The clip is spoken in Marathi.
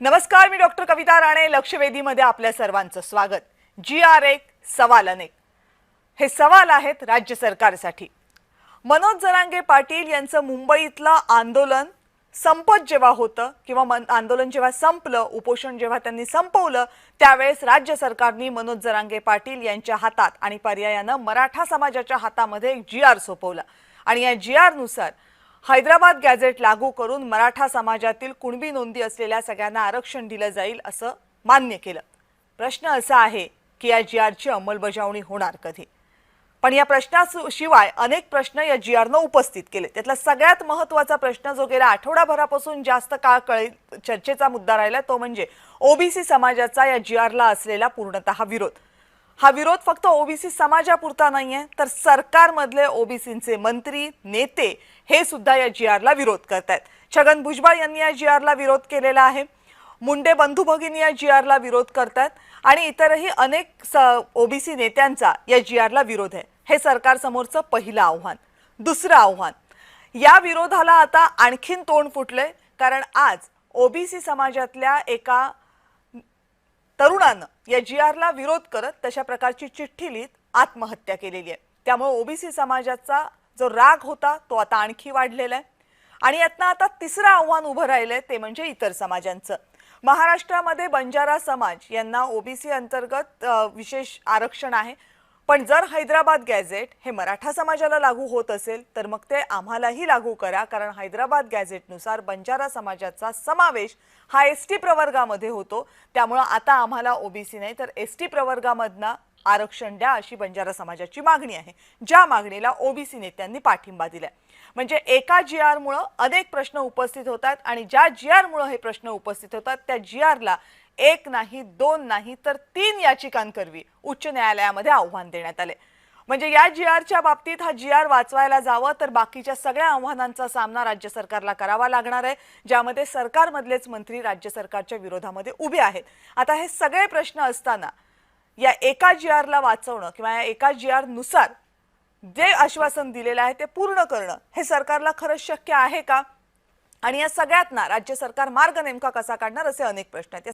नमस्कार, मी डॉक्टर कविता राणे. लक्षवेधीमध्ये आपल्या सर्वांचं स्वागत. GR1 सवाल अनेक हे सवाल आहेत राज्य सरकारसाठी. मनोज जरांगे पाटील यांचं मुंबईतलं आंदोलन संपत जेव्हा होतं किंवा आंदोलन जेव्हा संपलं, उपोषण जेव्हा त्यांनी संपवलं, त्यावेळेस राज्य सरकारने मनोज जरांगे पाटील यांच्या हातात आणि पर्यायानं मराठा समाजाच्या हातामध्ये एक GR सोपवला आणि या GR नुसार हैदराबाद गॅझेट लागू करून मराठा समाजातील कुणबी नोंदी असलेल्या सगळ्यांना आरक्षण दिलं जाईल असं मान्य केलं. प्रश्न असा आहे की या GRची अंमलबजावणी होणार कधी? पण या प्रश्नाशिवाय अनेक प्रश्न या GRनं उपस्थित केले. त्यातला सगळ्यात महत्त्वाचा प्रश्न जो गेल्या आठवडाभरापासून जास्त काळ चर्चेचा मुद्दा राहिला तो म्हणजे ओबीसी समाजाचा या GRला असलेला पूर्णतः विरोध. हा विरोध फक्त ओबीसी समाजापुरता नाहीये, तर सरकारमधले ओबीसींचे मंत्री नेते हे सुद्धा या GRला विरोध करतात. छगन भुजबळ यांनी या GRला विरोध केलेला आहे. मुंडे बंधू भगिनी या GRला विरोध करतात आणि इतरही अनेक ओबीसी नेत्यांचा या GRला विरोध आहे. हे सरकारसमोरचं पहिलं आव्हान. दुसरं आव्हान, या विरोधाला आता आणखीन तोंड फुटलंय, कारण आज ओबीसी समाजातल्या एका तरुणानं या GRला विरोध करत तशा प्रकारची चिठ्ठी लिहित आत्महत्या केलेली आहे. त्यामुळे ओबीसी समाजाचा जो राग होता तो आता आणखी वाढलेला आहे आणि यातनं आता तिसरं आव्हान उभं राहिलंय ते म्हणजे इतर समाजांचं. महाराष्ट्रामध्ये बंजारा समाज यांना ओबीसी अंतर्गत विशेष आरक्षण आहे, पण जर हैदराबाद गॅझेट हे मराठा समाजाला लागू होत असेल तर मग ते आम्हालाही लागू करा, कारण हैदराबाद गॅझेटनुसार बंजारा समाजाचा समावेश हा एसटी प्रवर्गामध्ये होतो. त्यामुळे आता आम्हाला ओबीसी नाही तर एसटी प्रवर्गामधनं आरक्षण द्या अशी बंजारा समाजाची मागणी आहे, ज्या मागणीला ओबीसी नेत्यांनी पाठिंबा दिलाय. म्हणजे एका GR मुळे अनेक प्रश्न उपस्थित होतात आणि ज्या GR मुळे हे प्रश्न उपस्थित होतात त्या GRला एक नाही, दोन नाही तर 3 याचिकांकरवी उच्च न्यायालयामध्ये आव्हान देण्यात आले. म्हणजे या GRच्या बाबतीत हा GR वाचवायला जावं तर बाकीच्या सगळ्या आव्हानांचा सामना राज्य सरकारला करावा लागणार आहे, ज्यामध्ये सरकारमधलेच मंत्री राज्य सरकारच्या विरोधामध्ये उभे आहेत. आता हे सगळे प्रश्न असताना या एका GRला वाचवणं किंवा या एका GR नुसार जे आश्वासन दिलेलं आहे ते पूर्ण करणं हे सरकारला खरंच शक्य आहे का? आणि या सगळ्यातना राज्य सरकार मार्ग नेमका कसा काढणार असे अनेक प्रश्न आहेत.